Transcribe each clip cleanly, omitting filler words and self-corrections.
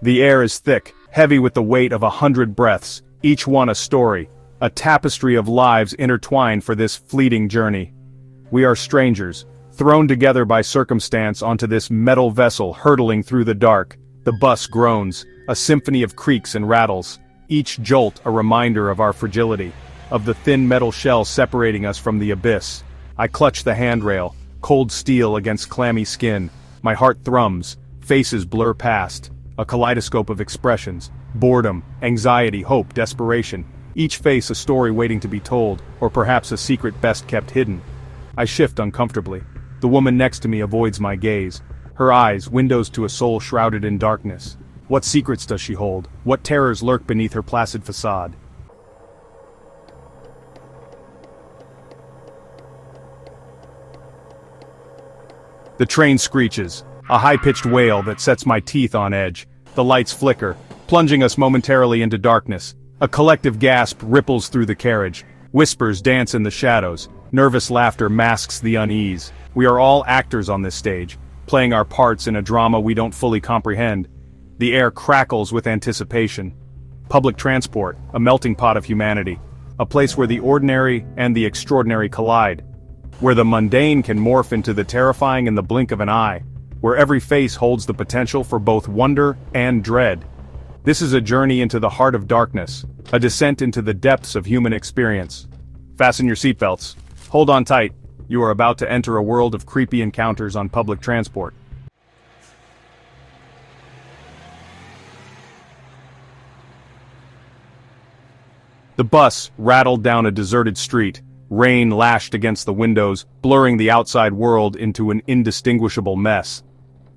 The air is thick, heavy with the weight of 100 breaths, each one a story, a tapestry of lives intertwined for this fleeting journey. We are strangers, thrown together by circumstance onto this metal vessel hurtling through the dark. The bus groans, a symphony of creaks and rattles, each jolt a reminder of our fragility, of the thin metal shell separating us from the abyss. I clutch the handrail, cold steel against clammy skin. My heart thrums, faces blur past, a kaleidoscope of expressions, boredom, anxiety, hope, desperation, each face a story waiting to be told, or perhaps a secret best kept hidden. I shift uncomfortably. The woman next to me avoids my gaze. Her eyes, windows to a soul shrouded in darkness. What secrets does she hold? What terrors lurk beneath her placid facade? The train screeches, a high-pitched wail that sets my teeth on edge. The lights flicker, plunging us momentarily into darkness. A collective gasp ripples through the carriage. Whispers dance in the shadows. Nervous laughter masks the unease. We are all actors on this stage, playing our parts in a drama we don't fully comprehend. The air crackles with anticipation. Public transport, a melting pot of humanity. A place where the ordinary and the extraordinary collide. Where the mundane can morph into the terrifying in the blink of an eye. Where every face holds the potential for both wonder and dread. This is a journey into the heart of darkness, a descent into the depths of human experience. Fasten your seatbelts. Hold on tight. You are about to enter a world of creepy encounters on public transport. The bus rattled down a deserted street. Rain lashed against the windows, blurring the outside world into an indistinguishable mess.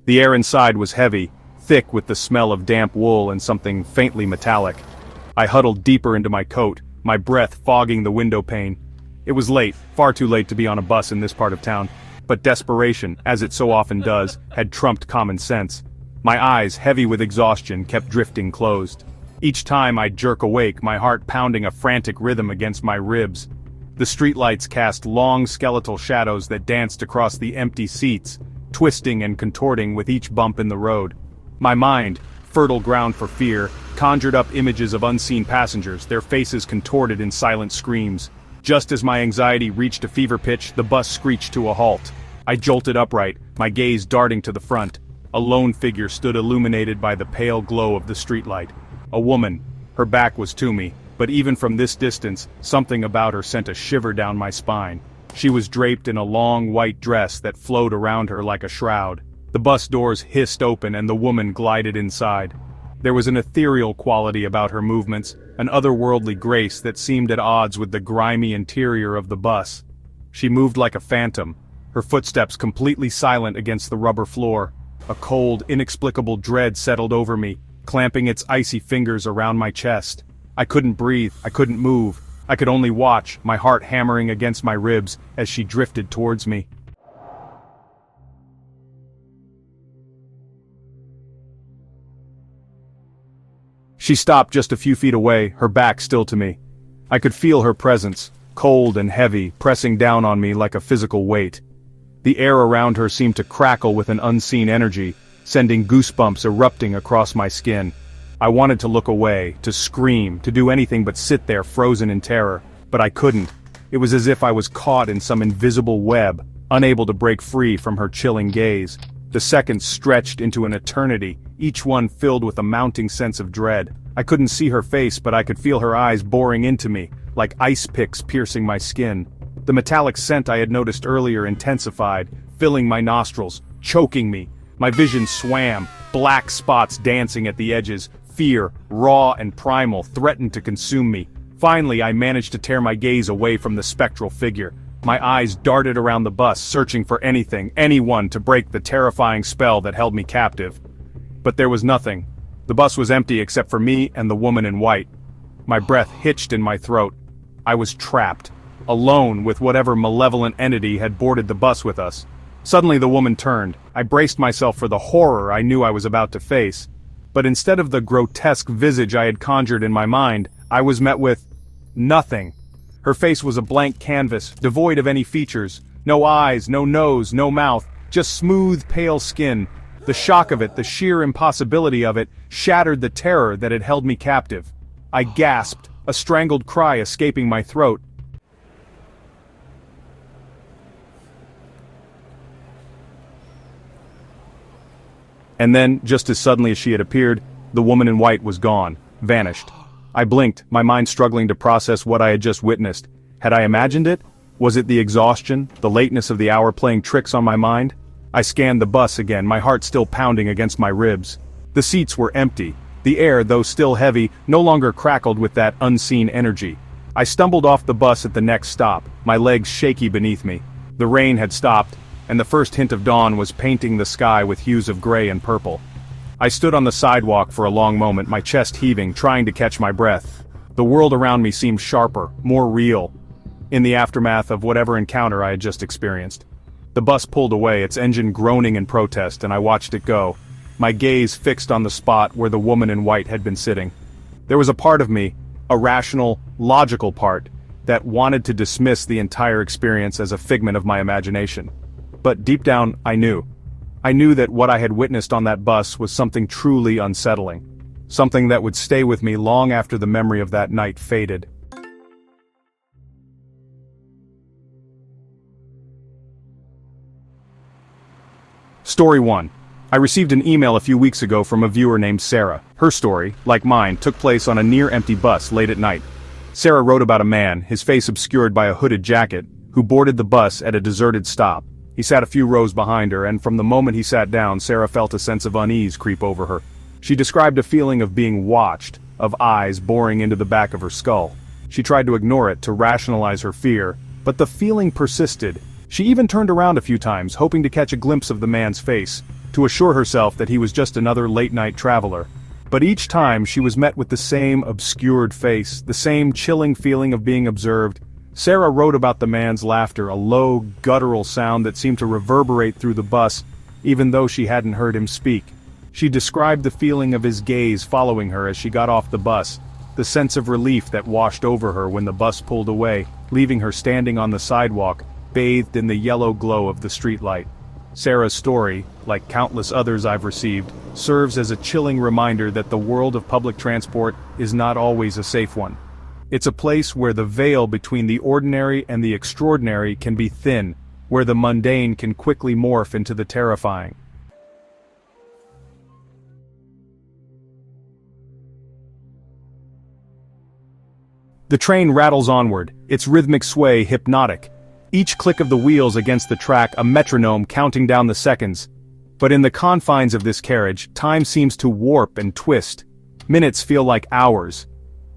The air inside was heavy, thick with the smell of damp wool and something faintly metallic. I huddled deeper into my coat, my breath fogging the window pane. It was late, far too late to be on a bus in this part of town, but desperation, as it so often does, had trumped common sense. My eyes, heavy with exhaustion, kept drifting closed. Each time I'd jerk awake, my heart pounding a frantic rhythm against my ribs. The streetlights cast long skeletal shadows that danced across the empty seats, twisting and contorting with each bump in the road. My mind, fertile ground for fear, conjured up images of unseen passengers, their faces contorted in silent screams. Just as my anxiety reached a fever pitch, the bus screeched to a halt. I jolted upright, my gaze darting to the front. A lone figure stood illuminated by the pale glow of the streetlight. A woman. Her back was to me, but even from this distance, something about her sent a shiver down my spine. She was draped in a long white dress that flowed around her like a shroud. The bus doors hissed open and the woman glided inside. There was an ethereal quality about her movements, an otherworldly grace that seemed at odds with the grimy interior of the bus. She moved like a phantom, her footsteps completely silent against the rubber floor. A cold, inexplicable dread settled over me, clamping its icy fingers around my chest. I couldn't breathe, I couldn't move. I could only watch, my heart hammering against my ribs as she drifted towards me. She stopped just a few feet away, her back still to me. I could feel her presence, cold and heavy, pressing down on me like a physical weight. The air around her seemed to crackle with an unseen energy, sending goosebumps erupting across my skin. I wanted to look away, to scream, to do anything but sit there frozen in terror, but I couldn't. It was as if I was caught in some invisible web, unable to break free from her chilling gaze. The seconds stretched into an eternity, each one filled with a mounting sense of dread. I couldn't see her face, but I could feel her eyes boring into me, like ice picks piercing my skin. The metallic scent I had noticed earlier intensified, filling my nostrils, choking me. My vision swam, black spots dancing at the edges. Fear, raw and primal, threatened to consume me. Finally, I managed to tear my gaze away from the spectral figure. My eyes darted around the bus, searching for anything, anyone to break the terrifying spell that held me captive. But there was nothing. The bus was empty except for me and the woman in white. My breath hitched in my throat. I was trapped, alone with whatever malevolent entity had boarded the bus with us. Suddenly the woman turned. I braced myself for the horror I knew I was about to face. But instead of the grotesque visage I had conjured in my mind, I was met with nothing. Her face was a blank canvas, devoid of any features. No eyes, no nose, no mouth, just smooth, pale skin. The shock of it, the sheer impossibility of it, shattered the terror that had held me captive. I gasped, a strangled cry escaping my throat. And then, just as suddenly as she had appeared, the woman in white was gone, vanished. I blinked, my mind struggling to process what I had just witnessed. Had I imagined it? Was it the exhaustion, the lateness of the hour playing tricks on my mind? I scanned the bus again, my heart still pounding against my ribs. The seats were empty. The air, though still heavy, no longer crackled with that unseen energy. I stumbled off the bus at the next stop, my legs shaky beneath me. The rain had stopped, and the first hint of dawn was painting the sky with hues of gray and purple. I stood on the sidewalk for a long moment, my chest heaving, trying to catch my breath. The world around me seemed sharper, more real, in the aftermath of whatever encounter I had just experienced. The bus pulled away, its engine groaning in protest, and I watched it go, my gaze fixed on the spot where the woman in white had been sitting. There was a part of me, a rational, logical part, that wanted to dismiss the entire experience as a figment of my imagination. But deep down, I knew. I knew that what I had witnessed on that bus was something truly unsettling. Something that would stay with me long after the memory of that night faded. Story 1. I received an email a few weeks ago from a viewer named Sarah. Her story, like mine, took place on a near-empty bus late at night. Sarah wrote about a man, his face obscured by a hooded jacket, who boarded the bus at a deserted stop. He sat a few rows behind her, and from the moment he sat down, Sarah felt a sense of unease creep over her. She described a feeling of being watched, of eyes boring into the back of her skull. She tried to ignore it, to rationalize her fear, but the feeling persisted. She even turned around a few times, hoping to catch a glimpse of the man's face, to assure herself that he was just another late-night traveler. But each time she was met with the same obscured face, the same chilling feeling of being observed. Sarah wrote about the man's laughter, a low, guttural sound that seemed to reverberate through the bus, even though she hadn't heard him speak. She described the feeling of his gaze following her as she got off the bus, the sense of relief that washed over her when the bus pulled away, leaving her standing on the sidewalk, bathed in the yellow glow of the streetlight. Sarah's story, like countless others I've received, serves as a chilling reminder that the world of public transport is not always a safe one. It's a place where the veil between the ordinary and the extraordinary can be thin, where the mundane can quickly morph into the terrifying. The train rattles onward, its rhythmic sway hypnotic. Each click of the wheels against the track a metronome counting down the seconds. But in the confines of this carriage, time seems to warp and twist. Minutes feel like hours.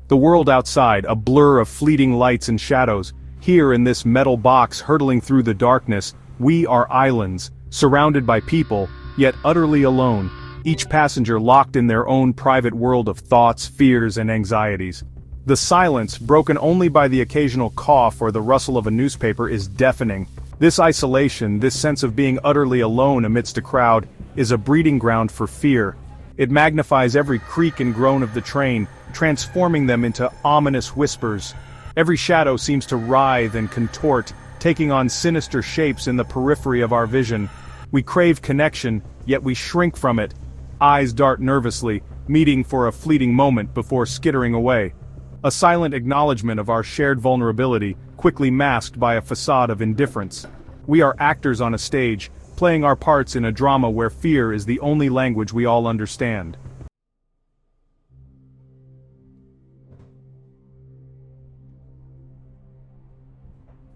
The world outside, a blur of fleeting lights and shadows. Here in this metal box hurtling through the darkness, we are islands, surrounded by people, yet utterly alone, each passenger locked in their own private world of thoughts, fears, and anxieties. The silence, broken only by the occasional cough or the rustle of a newspaper, is deafening. This isolation, this sense of being utterly alone amidst a crowd, is a breeding ground for fear. It magnifies every creak and groan of the train, transforming them into ominous whispers. Every shadow seems to writhe and contort, taking on sinister shapes in the periphery of our vision. We crave connection, yet we shrink from it. Eyes dart nervously, meeting for a fleeting moment before skittering away. A silent acknowledgement of our shared vulnerability, quickly masked by a facade of indifference. We are actors on a stage, playing our parts in a drama where fear is the only language we all understand.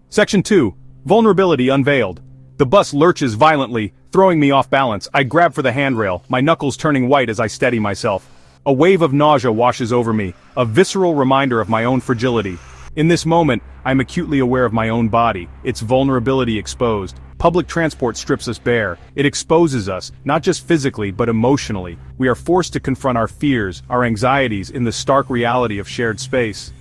Section 2. Vulnerability Unveiled. The bus lurches violently, throwing me off balance. I grab for the handrail, my knuckles turning white as I steady myself. A wave of nausea washes over me, a visceral reminder of my own fragility. In this moment, I'm acutely aware of my own body, its vulnerability exposed. Public transport strips us bare. It exposes us, not just physically but emotionally. We are forced to confront our fears, our anxieties in the stark reality of shared space.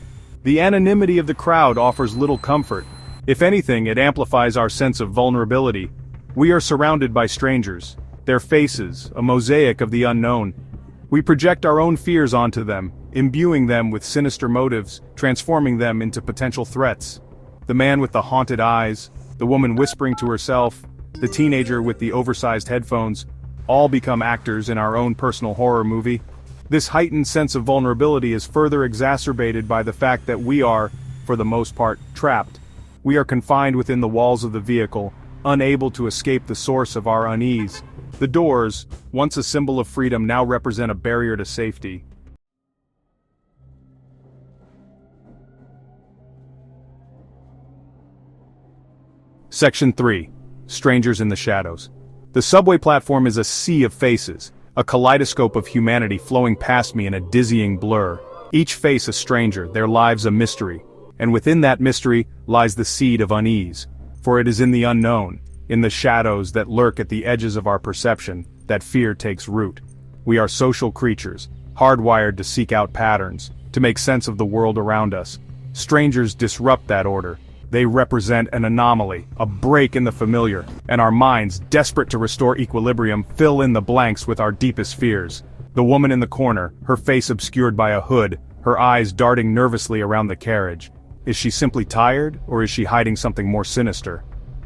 The anonymity of the crowd offers little comfort. If anything, it amplifies our sense of vulnerability. We are surrounded by strangers, their faces, a mosaic of the unknown. We project our own fears onto them, imbuing them with sinister motives, transforming them into potential threats. The man with the haunted eyes, the woman whispering to herself, the teenager with the oversized headphones. all become actors in our own personal horror movie. This heightened sense of vulnerability is further exacerbated by the fact that we are, for the most part, trapped. We are confined within the walls of the vehicle, unable to escape the source of our unease. The doors, once a symbol of freedom, now represent a barrier to safety. Section 3. Strangers in the Shadows. The subway platform is a sea of faces, a kaleidoscope of humanity flowing past me in a dizzying blur. Each face a stranger, their lives a mystery, and within that mystery lies the seed of unease. For it is in the unknown, in the shadows that lurk at the edges of our perception, that fear takes root. We are social creatures, hardwired to seek out patterns, to make sense of the world around us. Strangers disrupt that order. They represent an anomaly, a break in the familiar, and our minds, desperate to restore equilibrium, fill in the blanks with our deepest fears. The woman in the corner, her face obscured by a hood, her eyes darting nervously around the carriage. Is she simply tired, or is she hiding something more sinister?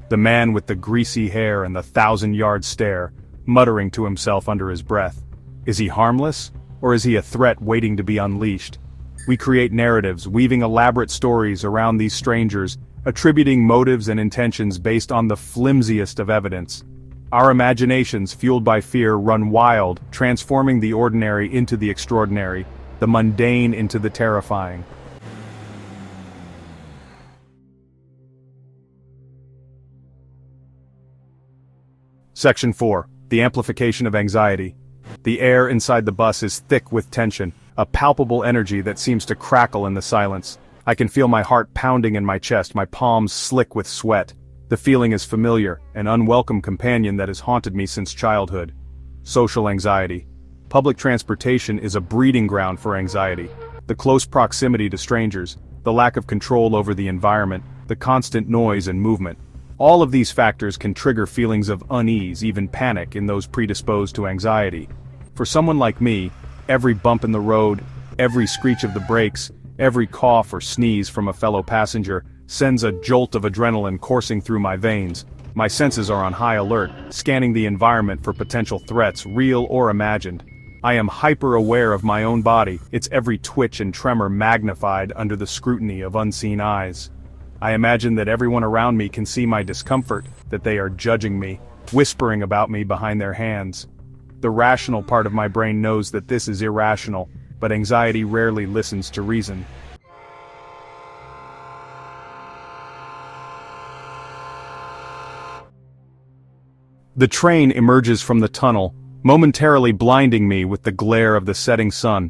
The man with the greasy hair and the 1,000-yard stare, muttering to himself under his breath. Is he harmless, or is he a threat waiting to be unleashed? We create narratives, weaving elaborate stories around these strangers, attributing motives and intentions based on the flimsiest of evidence. Our imaginations, fueled by fear, run wild, transforming the ordinary into the extraordinary, the mundane into the terrifying. Section 4. The Amplification of Anxiety. The air inside the bus is thick with tension, a palpable energy that seems to crackle in the silence. I can feel my heart pounding in my chest, my palms slick with sweat. The feeling is familiar, an unwelcome companion that has haunted me since childhood. Social anxiety. Public transportation is a breeding ground for anxiety. The close proximity to strangers, the lack of control over the environment, the constant noise and movement. All of these factors can trigger feelings of unease, even panic, in those predisposed to anxiety. For someone like me, every bump in the road, every screech of the brakes, every cough or sneeze from a fellow passenger sends a jolt of adrenaline coursing through my veins. My senses are on high alert, scanning the environment for potential threats, real or imagined. I am hyper-aware of my own body, its every twitch and tremor magnified under the scrutiny of unseen eyes. I imagine that everyone around me can see my discomfort, that they are judging me, whispering about me behind their hands. The rational part of my brain knows that this is irrational, but anxiety rarely listens to reason. The train emerges from the tunnel, momentarily blinding me with the glare of the setting sun.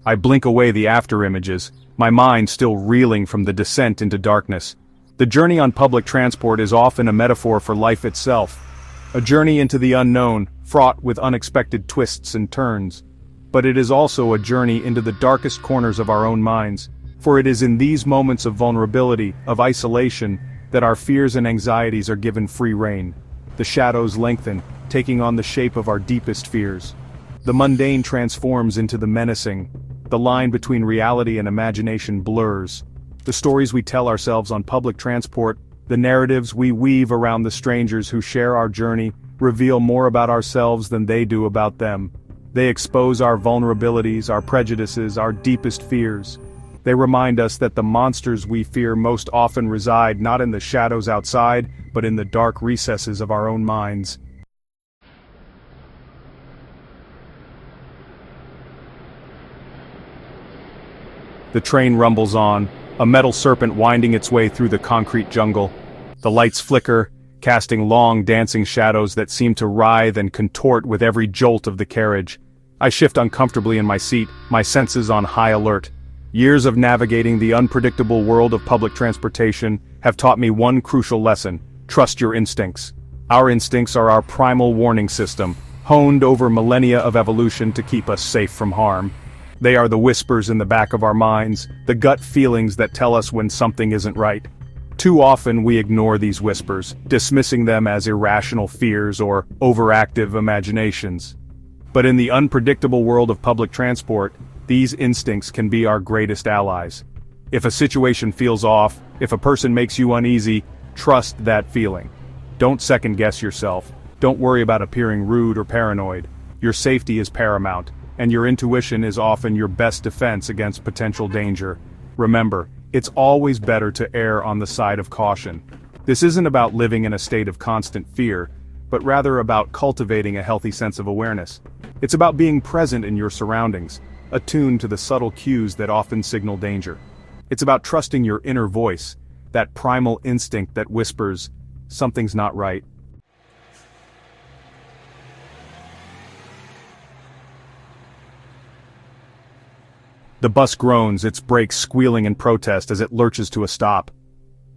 I blink away the after-images, my mind still reeling from the descent into darkness. The journey on public transport is often a metaphor for life itself. A journey into the unknown, fraught with unexpected twists and turns. But it is also a journey into the darkest corners of our own minds, for it is in these moments of vulnerability, of isolation, that our fears and anxieties are given free rein. The shadows lengthen, taking on the shape of our deepest fears. The mundane transforms into the menacing. The line between reality and imagination blurs. The stories we tell ourselves on public transport, the narratives we weave around the strangers who share our journey, reveal more about ourselves than they do about them. They expose our vulnerabilities, our prejudices, our deepest fears. They remind us that the monsters we fear most often reside not in the shadows outside, but in the dark recesses of our own minds. The train rumbles on, a metal serpent winding its way through the concrete jungle. The lights flicker, casting long dancing shadows that seem to writhe and contort with every jolt of the carriage. I shift uncomfortably in my seat, my senses on high alert. Years of navigating the unpredictable world of public transportation have taught me one crucial lesson: trust your instincts. Our instincts are our primal warning system, honed over millennia of evolution to keep us safe from harm. They are the whispers in the back of our minds, the gut feelings that tell us when something isn't right. Too often we ignore these whispers, dismissing them as irrational fears or overactive imaginations. But in the unpredictable world of public transport, these instincts can be our greatest allies. If a situation feels off, if a person makes you uneasy, trust that feeling. Don't second-guess yourself. Don't worry about appearing rude or paranoid. Your safety is paramount, and your intuition is often your best defense against potential danger. Remember, it's always better to err on the side of caution. This isn't about living in a state of constant fear, but rather about cultivating a healthy sense of awareness. It's about being present in your surroundings, attuned to the subtle cues that often signal danger. It's about trusting your inner voice, that primal instinct that whispers, "Something's not right." The bus groans, its brakes squealing in protest as it lurches to a stop.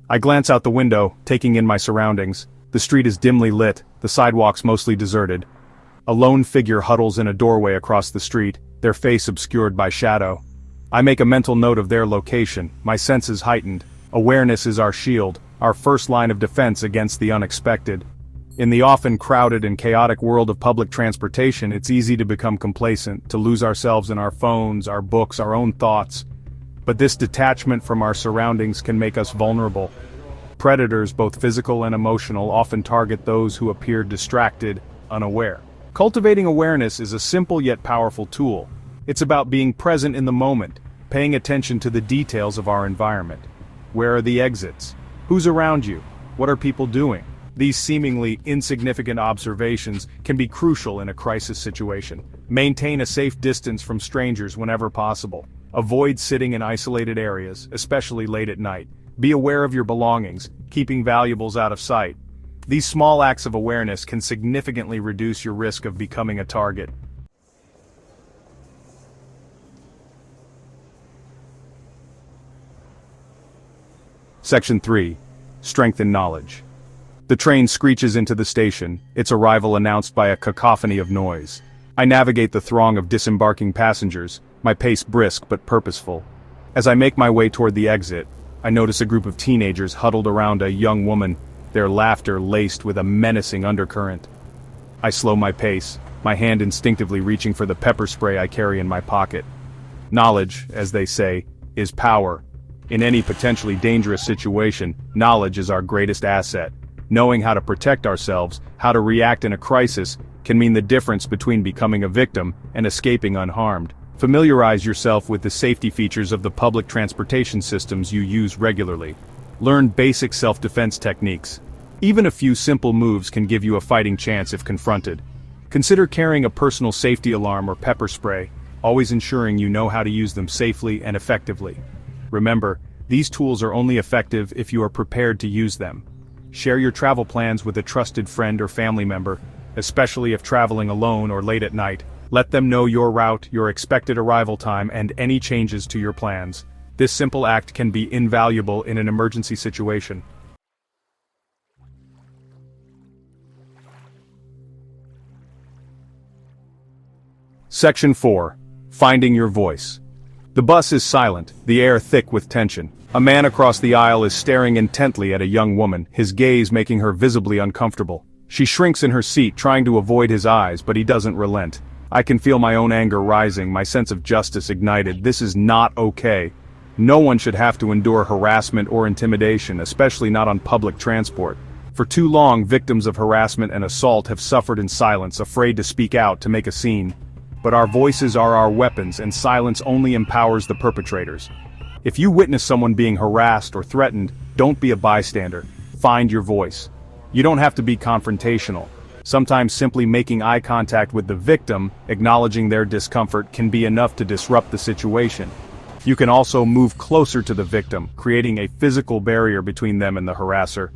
I glance out the window, taking in my surroundings. The street is dimly lit, the sidewalks mostly deserted. A lone figure huddles in a doorway across the street, their face obscured by shadow. I make a mental note of their location, my senses heightened. Awareness is our shield, our first line of defense against the unexpected. In the often crowded and chaotic world of public transportation, it's easy to become complacent, to lose ourselves in our phones, our books, our own thoughts. But this detachment from our surroundings can make us vulnerable. Predators, both physical and emotional, often target those who appear distracted, unaware. Cultivating awareness is a simple yet powerful tool. It's about being present in the moment, paying attention to the details of our environment. Where are the exits? Who's around you? What are people doing? These seemingly insignificant observations can be crucial in a crisis situation. Maintain a safe distance from strangers whenever possible. Avoid sitting in isolated areas, especially late at night. Be aware of your belongings, keeping valuables out of sight. These small acts of awareness can significantly reduce your risk of becoming a target. Section 3. Strengthen knowledge. The train screeches into the station, its arrival announced by a cacophony of noise. I navigate the throng of disembarking passengers, my pace brisk but purposeful. As I make my way toward the exit, I notice a group of teenagers huddled around a young woman, their laughter laced with a menacing undercurrent. I slow my pace, my hand instinctively reaching for the pepper spray I carry in my pocket. Knowledge, as they say, is power. In any potentially dangerous situation, knowledge is our greatest asset. Knowing how to protect ourselves, how to react in a crisis, can mean the difference between becoming a victim and escaping unharmed. Familiarize yourself with the safety features of the public transportation systems you use regularly. Learn basic self-defense techniques. Even a few simple moves can give you a fighting chance if confronted. Consider carrying a personal safety alarm or pepper spray, always ensuring you know how to use them safely and effectively. Remember, these tools are only effective if you are prepared to use them. Share your travel plans with a trusted friend or family member, especially if traveling alone or late at night. Let them know your route, your expected arrival time, and any changes to your plans. This simple act can be invaluable in an emergency situation. Section 4. Finding your voice. The bus is silent, the air thick with tension. A man across the aisle is staring intently at a young woman, his gaze making her visibly uncomfortable. She shrinks in her seat, trying to avoid his eyes, but he doesn't relent. I can feel my own anger rising, my sense of justice ignited. This is not okay. No one should have to endure harassment or intimidation, especially not on public transport. For too long, victims of harassment and assault have suffered in silence, afraid to speak out, to make a scene. But our voices are our weapons, and silence only empowers the perpetrators. If you witness someone being harassed or threatened, don't be a bystander. Find your voice. You don't have to be confrontational. Sometimes simply making eye contact with the victim, acknowledging their discomfort, can be enough to disrupt the situation. You can also move closer to the victim, creating a physical barrier between them and the harasser.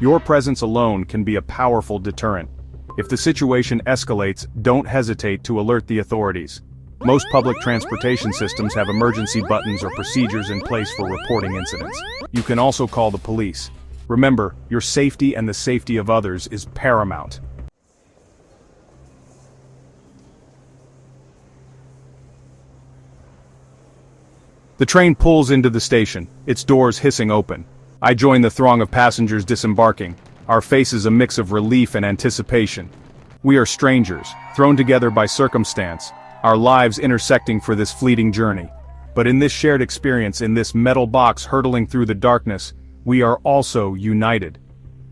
Your presence alone can be a powerful deterrent. If the situation escalates, don't hesitate to alert the authorities. Most public transportation systems have emergency buttons or procedures in place for reporting incidents. You can also call the police. Remember, your safety and the safety of others is paramount. The train pulls into the station, its doors hissing open. I join the throng of passengers disembarking, our faces a mix of relief and anticipation. We are strangers, thrown together by circumstance, our lives intersecting for this fleeting journey. But in this shared experience, in this metal box hurtling through the darkness, we are also united.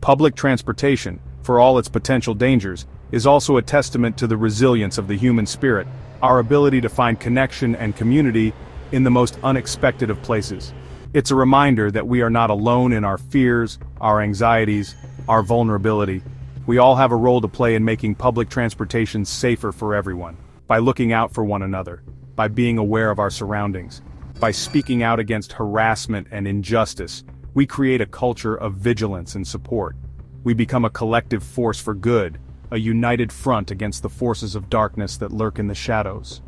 Public transportation, for all its potential dangers, is also a testament to the resilience of the human spirit, our ability to find connection and community in the most unexpected of places. It's a reminder that we are not alone in our fears, our anxieties, our vulnerability. We all have a role to play in making public transportation safer for everyone, by looking out for one another, by being aware of our surroundings, by speaking out against harassment and injustice. We create a culture of vigilance and support. We become a collective force for good, a united front against the forces of darkness that lurk in the shadows.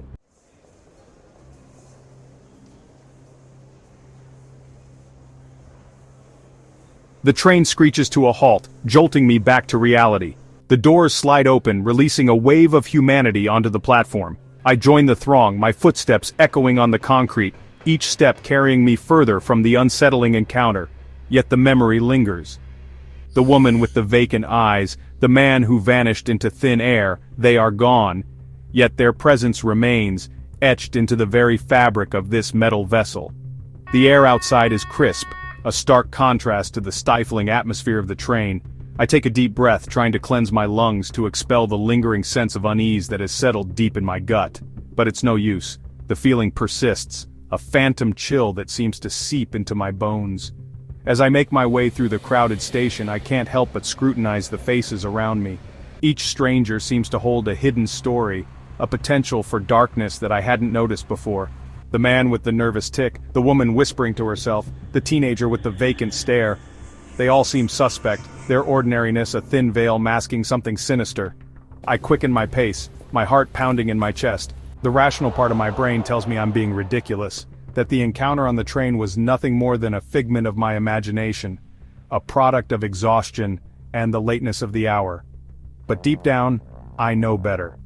The train screeches to a halt, jolting me back to reality. The doors slide open, releasing a wave of humanity onto the platform. I join the throng, my footsteps echoing on the concrete, each step carrying me further from the unsettling encounter. Yet the memory lingers. The woman with the vacant eyes, the man who vanished into thin air, they are gone. Yet their presence remains, etched into the very fabric of this metal vessel. The air outside is crisp, a stark contrast to the stifling atmosphere of the train. I take a deep breath, trying to cleanse my lungs to expel the lingering sense of unease that has settled deep in my gut. But it's no use. The feeling persists, a phantom chill that seems to seep into my bones. As I make my way through the crowded station, I can't help but scrutinize the faces around me. Each stranger seems to hold a hidden story, a potential for darkness that I hadn't noticed before. The man with the nervous tic, the woman whispering to herself, the teenager with the vacant stare. They all seem suspect, their ordinariness a thin veil masking something sinister. I quicken my pace, my heart pounding in my chest. The rational part of my brain tells me I'm being ridiculous, that the encounter on the train was nothing more than a figment of my imagination, a product of exhaustion and the lateness of the hour. But deep down, I know better.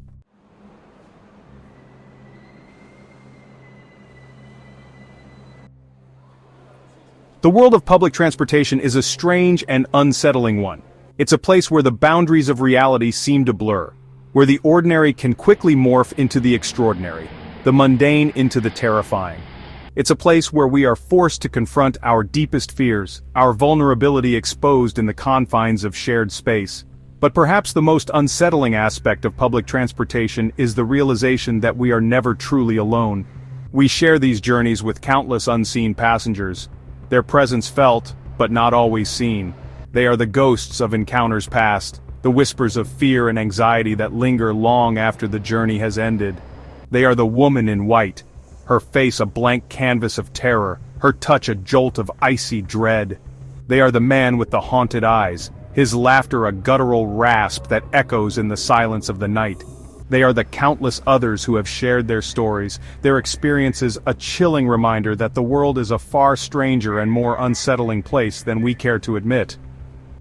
The world of public transportation is a strange and unsettling one. It's a place where the boundaries of reality seem to blur, where the ordinary can quickly morph into the extraordinary, the mundane into the terrifying. It's a place where we are forced to confront our deepest fears, our vulnerability exposed in the confines of shared space. But perhaps the most unsettling aspect of public transportation is the realization that we are never truly alone. We share these journeys with countless unseen passengers, their presence felt, but not always seen. They are the ghosts of encounters past, the whispers of fear and anxiety that linger long after the journey has ended. They are the woman in white, her face a blank canvas of terror, her touch a jolt of icy dread. They are the man with the haunted eyes, his laughter a guttural rasp that echoes in the silence of the night. They are the countless others who have shared their stories, their experiences a chilling reminder that the world is a far stranger and more unsettling place than we care to admit.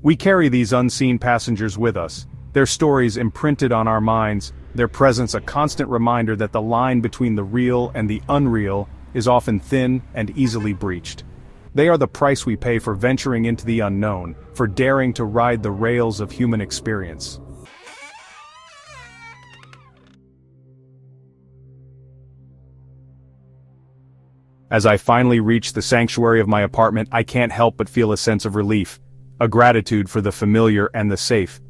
We carry these unseen passengers with us, their stories imprinted on our minds, their presence a constant reminder that the line between the real and the unreal is often thin and easily breached. They are the price we pay for venturing into the unknown, for daring to ride the rails of human experience. As I finally reach the sanctuary of my apartment, I can't help but feel a sense of relief, a gratitude for the familiar and the safe.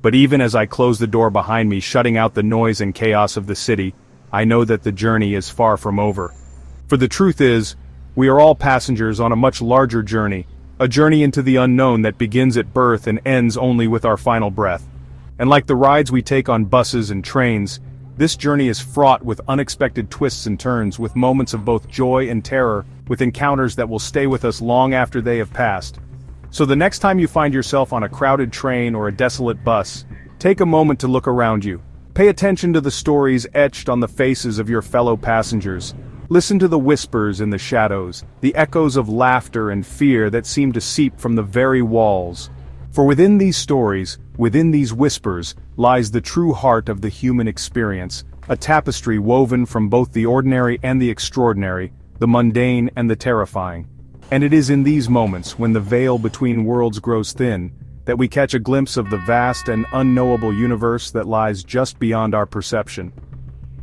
But even as I close the door behind me, shutting out the noise and chaos of the city, I know that the journey is far from over. For the truth is, we are all passengers on a much larger journey, a journey into the unknown that begins at birth and ends only with our final breath. And like the rides we take on buses and trains, this journey is fraught with unexpected twists and turns, with moments of both joy and terror, with encounters that will stay with us long after they have passed. So the next time you find yourself on a crowded train or a desolate bus, take a moment to look around you. Pay attention to the stories etched on the faces of your fellow passengers. Listen to the whispers in the shadows, the echoes of laughter and fear that seem to seep from the very walls. For within these stories, within these whispers, lies the true heart of the human experience, a tapestry woven from both the ordinary and the extraordinary, the mundane and the terrifying. And it is in these moments, when the veil between worlds grows thin, that we catch a glimpse of the vast and unknowable universe that lies just beyond our perception.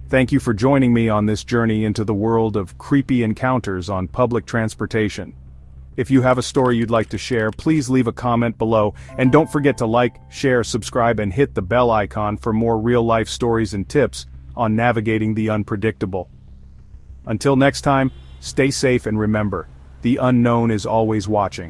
Thank you for joining me on this journey into the world of creepy encounters on public transportation. If you have a story you'd like to share, please leave a comment below, and don't forget to like, share, subscribe, and hit the bell icon for more real-life stories and tips on navigating the unpredictable. Until next time, stay safe and remember, the unknown is always watching.